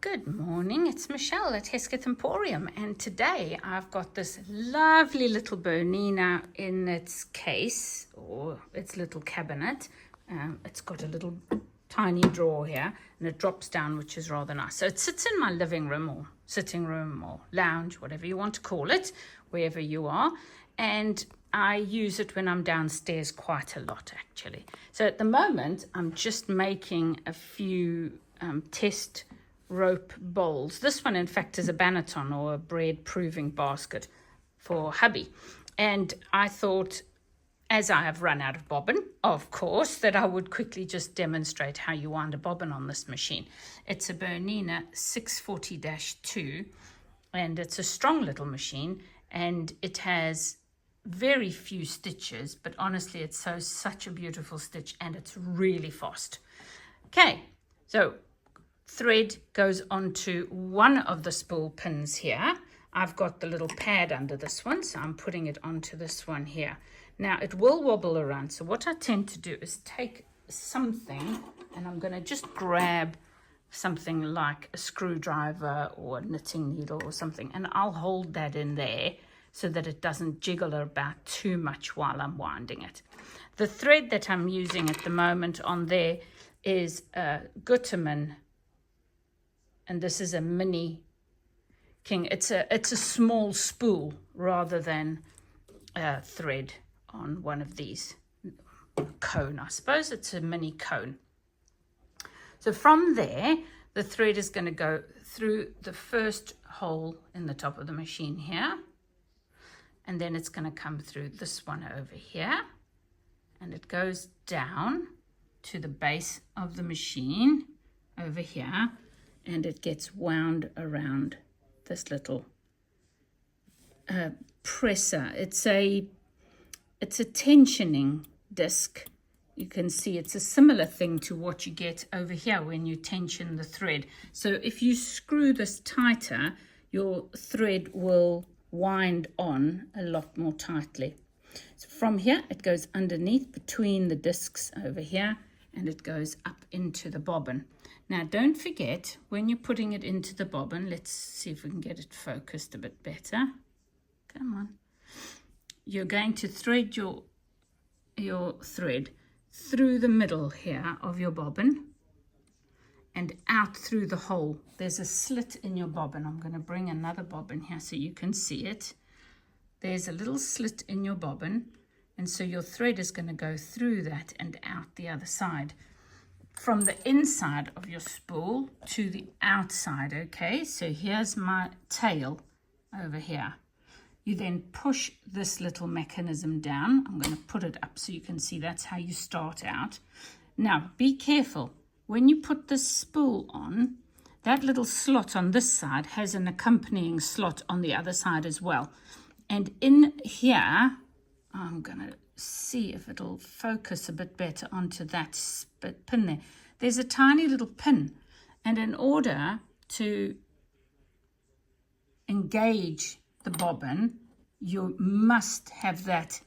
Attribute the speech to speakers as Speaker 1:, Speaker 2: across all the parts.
Speaker 1: Good morning, it's Michelle at Hesketh Emporium, and today I've got this lovely little Bernina in its case, or its little cabinet. It's got a little tiny drawer here, and it drops down, which is rather nice. So it sits in my living room, or sitting room, or lounge, whatever you want to call it, wherever you are, and I use it when I'm downstairs quite a lot, actually. So at the moment, I'm just making a few test rope bowls. This one, in fact, is a banneton, or a bread proving basket for hubby. And I thought, as I have run out of bobbin, of course, that I would quickly just demonstrate how you wind a bobbin on this machine. It's a Bernina 640-2, and it's a strong little machine, and it has very few stitches, but honestly, it sews such a beautiful stitch, and it's really fast. Okay, so thread goes onto one of the spool pins here. I've got the little pad under this one, so I'm putting it onto this one here. Now it will wobble around, so what I tend to do is take something, and I'm going to just grab something like a screwdriver or a knitting needle or something, and I'll hold that in there so that it doesn't jiggle about too much while I'm winding it. The thread that I'm using at the moment on there is a Gutermann, and this is a mini king. It's a small spool rather than a thread on one of these cone. I suppose it's a mini cone. So from there, the thread is going to go through the first hole in the top of the machine here, and then it's going to come through this one over here, and it goes down to the base of the machine over here, and it gets wound around this little presser. It's a tensioning disc. You can see it's a similar thing to what you get over here when you tension the thread. So if you screw this tighter, your thread will wind on a lot more tightly. So from here, it goes underneath between the discs over here, and it goes up into the bobbin. Now, don't forget, when you're putting it into the bobbin, let's see if we can get it focused a bit better. Come on. You're going to thread your thread through the middle here of your bobbin and out through the hole. There's a slit in your bobbin. I'm going to bring another bobbin here so you can see it. There's a little slit in your bobbin, and so your thread is going to go through that and out the other side. From the inside of your spool to the outside, okay? So here's my tail over here. You then push this little mechanism down. I'm going to put it up so you can see that's how you start out. Now, be careful. When you put this spool on, that little slot on this side has an accompanying slot on the other side as well. And in here, I'm going to see if it'll focus a bit better onto that pin there. There's a tiny little pin, and in order to engage the bobbin, you must have that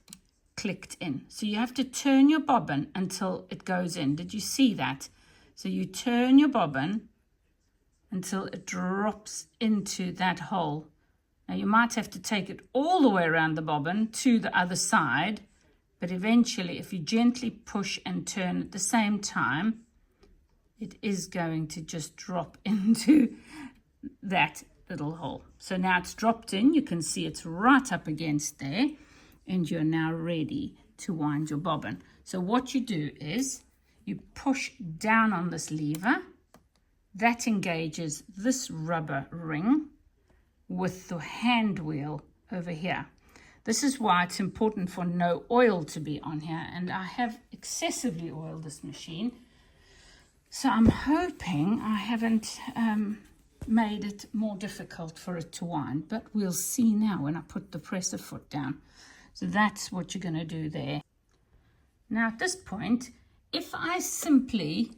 Speaker 1: clicked in. So you have to turn your bobbin until it goes in. Did you see that? So you turn your bobbin until it drops into that hole. Now you might have to take it all the way around the bobbin to the other side, but eventually, if you gently push and turn at the same time, it is going to just drop into that little hole. So now it's dropped in. You can see it's right up against there, and you're now ready to wind your bobbin. So what you do is you push down on this lever. That engages this rubber ring with the hand wheel over here. This is why it's important for no oil to be on here, and I have excessively oiled this machine, so I'm hoping I haven't made it more difficult for it to wind, but we'll see now when I put the presser foot down. So that's what you're going to do there. Now at this point, if I simply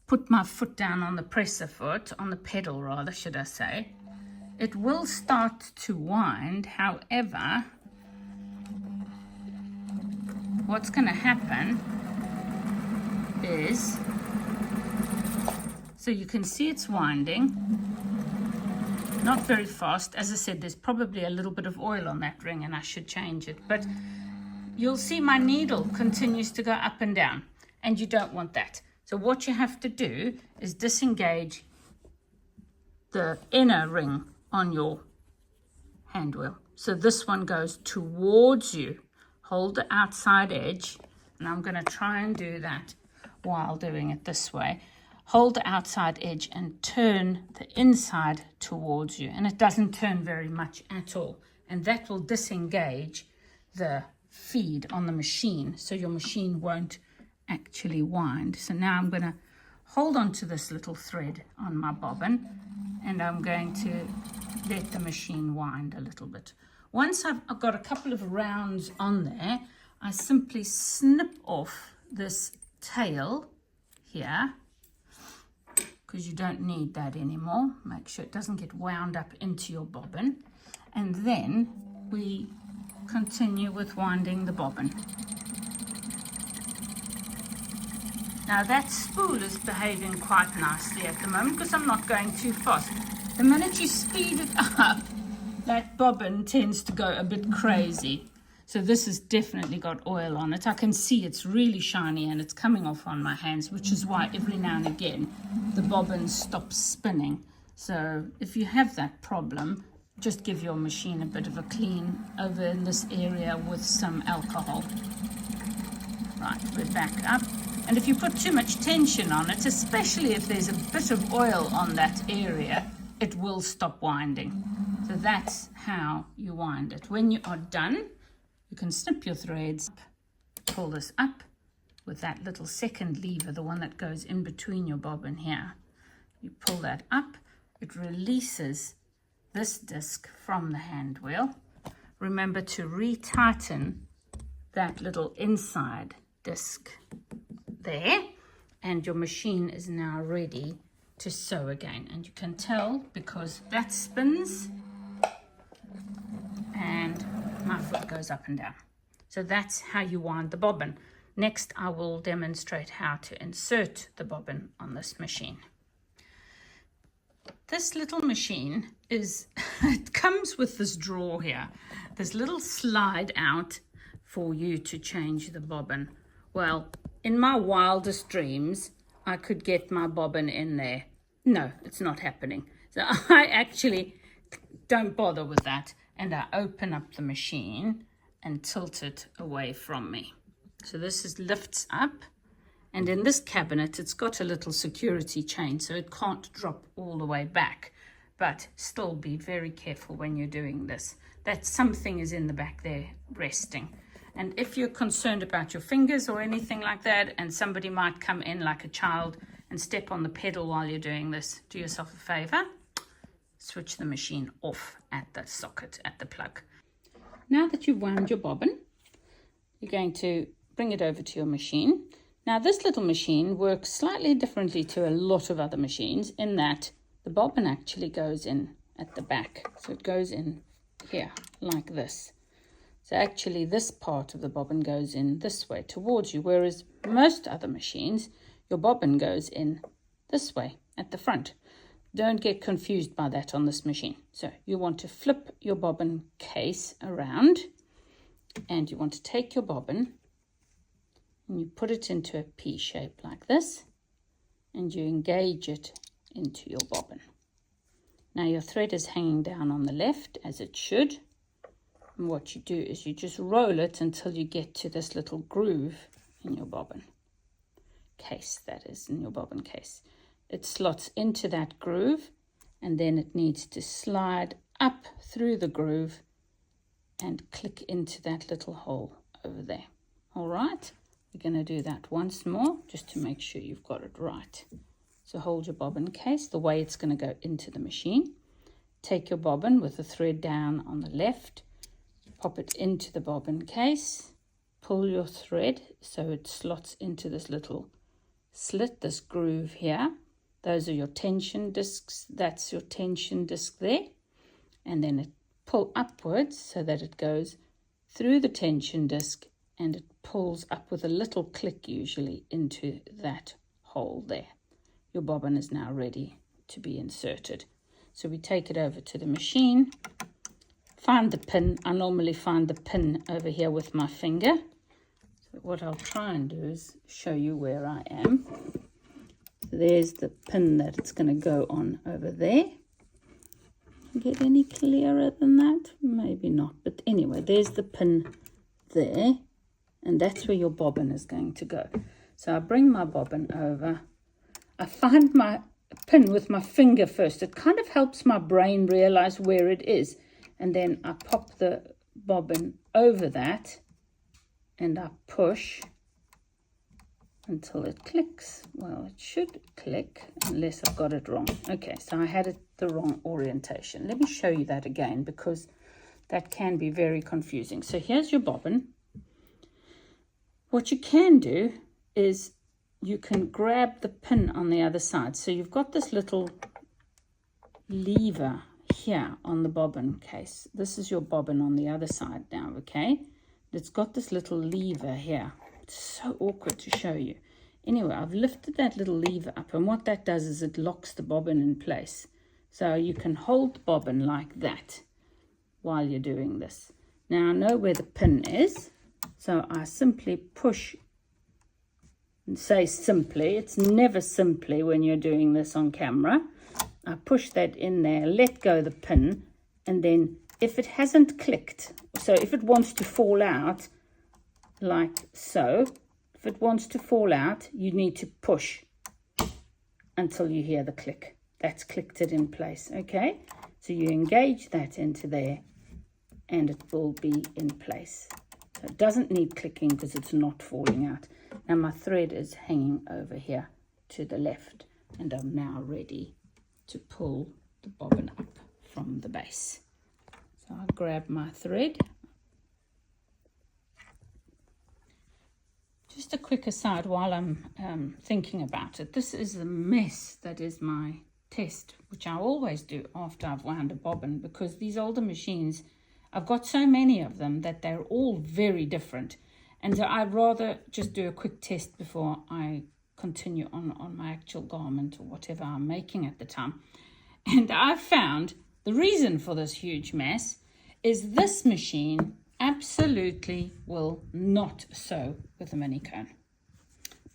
Speaker 1: put my foot down on the presser foot, on the pedal rather, should I say, it will start to wind. However, what's going to happen is So you can see it's winding, not very fast. As I said, there's probably a little bit of oil on that ring and I should change it. But you'll see my needle continues to go up and down, and you don't want that. So what you have to do is disengage the inner ring on your hand wheel. So this one goes towards you. Hold the outside edge, and I'm going to try and do that while doing it this way. Hold the outside edge and turn the inside towards you, and it doesn't turn very much at all, and that will disengage the feed on the machine, so your machine won't actually wind. So now I'm going to hold on to this little thread on my bobbin, and I'm going to let the machine wind a little bit. Once I've got a couple of rounds on there, I simply snip off this tail here, because you don't need that anymore. Make sure it doesn't get wound up into your bobbin, and then we continue with winding the bobbin. Now that spool is behaving quite nicely at the moment because I'm not going too fast. The minute you speed it up, that bobbin tends to go a bit crazy. So this has definitely got oil on it. I can see it's really shiny and it's coming off on my hands, which is why every now and again the bobbin stops spinning. So if you have that problem, just give your machine a bit of a clean over in this area with some alcohol. Right, we're back up. And if you put too much tension on it, especially if there's a bit of oil on that area, it will stop winding. So that's how you wind it. When you are done, you can snip your threads, pull this up with that little second lever, the one that goes in between your bobbin here. You pull that up, it releases this disc from the hand wheel. Remember to retighten that little inside disc there, and your machine is now ready to sew again. And you can tell because that spins and my foot goes up and down. So that's how you wind the bobbin. Next, I will demonstrate how to insert the bobbin on this machine. This little machine is, it comes with this drawer here, this little slide out for you to change the bobbin. Well, in my wildest dreams, I could get my bobbin in there. No, it's not happening. So I actually don't bother with that, and I open up the machine and tilt it away from me. So this lifts up, and in this cabinet it's got a little security chain so it can't drop all the way back, but still be very careful when you're doing this, that something is in the back there resting. And if you're concerned about your fingers or anything like that, and somebody might come in like a child and step on the pedal while you're doing this, do yourself a favor, switch the machine off at the socket, at the plug. Now that you've wound your bobbin, you're going to bring it over to your machine. Now this little machine works slightly differently to a lot of other machines in that the bobbin actually goes in at the back. So it goes in here like this. So actually this part of the bobbin goes in this way towards you, whereas most other machines, your bobbin goes in this way at the front. Don't get confused by that on this machine. So you want to flip your bobbin case around, and you want to take your bobbin and you put it into a P shape like this, and you engage it into your bobbin. Now your thread is hanging down on the left as it should. And what you do is you just roll it until you get to this little groove in your bobbin case, that is, in your bobbin case. It slots into that groove, and then it needs to slide up through the groove and click into that little hole over there. All right, we're going to do that once more just to make sure you've got it right. So hold your bobbin case the way it's going to go into the machine. Take your bobbin with the thread down on the left, pop it into the bobbin case, pull your thread so it slots into this little slit, this groove here. Those are your tension discs. That's your tension disc there. And then it pull upwards so that it goes through the tension disc, and it pulls up with a little click usually into that hole there. your bobbin is now ready to be inserted. So we take it over to the machine, find the pin. I normally find the pin over here with my finger. So what I'll try and do is show you where I am. So there's the pin that it's going to go on over there. Get any clearer than that? Maybe not, but anyway, there's the pin there, and that's where your bobbin is going to go. So I bring my bobbin over. I find my pin with my finger first. It kind of helps my brain realize where it is, and then I pop the bobbin over that and I push until it clicks. Well, it should click unless I've got it wrong. Okay, so I had it the wrong orientation. Let me show you that again, because that can be very confusing. So here's your bobbin. What you can do is you can grab the pin on the other side. So you've got this little lever here on the bobbin case. This is your bobbin on the other side now, okay? It's got this little lever here. It's so awkward to show you. Anyway, I've lifted that little lever up, and what that does is it locks the bobbin in place. So you can hold the bobbin like that while you're doing this. Now I know where the pin is, so I simply push, and say simply, it's never simply when you're doing this on camera. I push that in there, let go the pin, and then if it hasn't clicked, so if it wants to fall out, like so, if it wants to fall out, you need to push until you hear the click. That's clicked it in place, okay? So you engage that into there and it will be in place. So it doesn't need clicking because it's not falling out. Now my thread is hanging over here to the left, and I'm now ready to pull the bobbin up from the base. So I'll grab my thread. Just a quick aside while I'm thinking about it. This is the mess that is my test, which I always do after I've wound a bobbin, because these older machines, I've got so many of them that they're all very different. And so I'd rather just do a quick test before I continue on my actual garment or whatever I'm making at the time. And I've found the reason for this huge mess is this machine absolutely will not sew with a mini cone.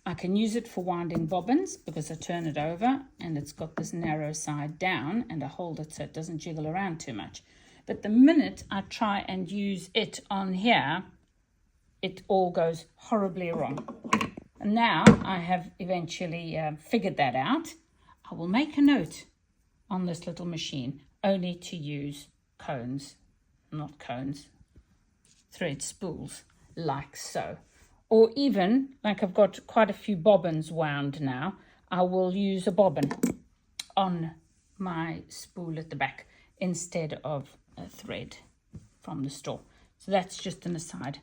Speaker 1: I can use it for winding bobbins because I turn it over and it's got this narrow side down, and I hold it so it doesn't jiggle around too much. But the minute I try and use it on here, it all goes horribly wrong. And now I have eventually figured that out. I will make a note on this little machine only to use cones, not cones, thread spools, like so. Or even, like I've got quite a few bobbins wound now, I will use a bobbin on my spool at the back instead of a thread from the store. So that's just an aside.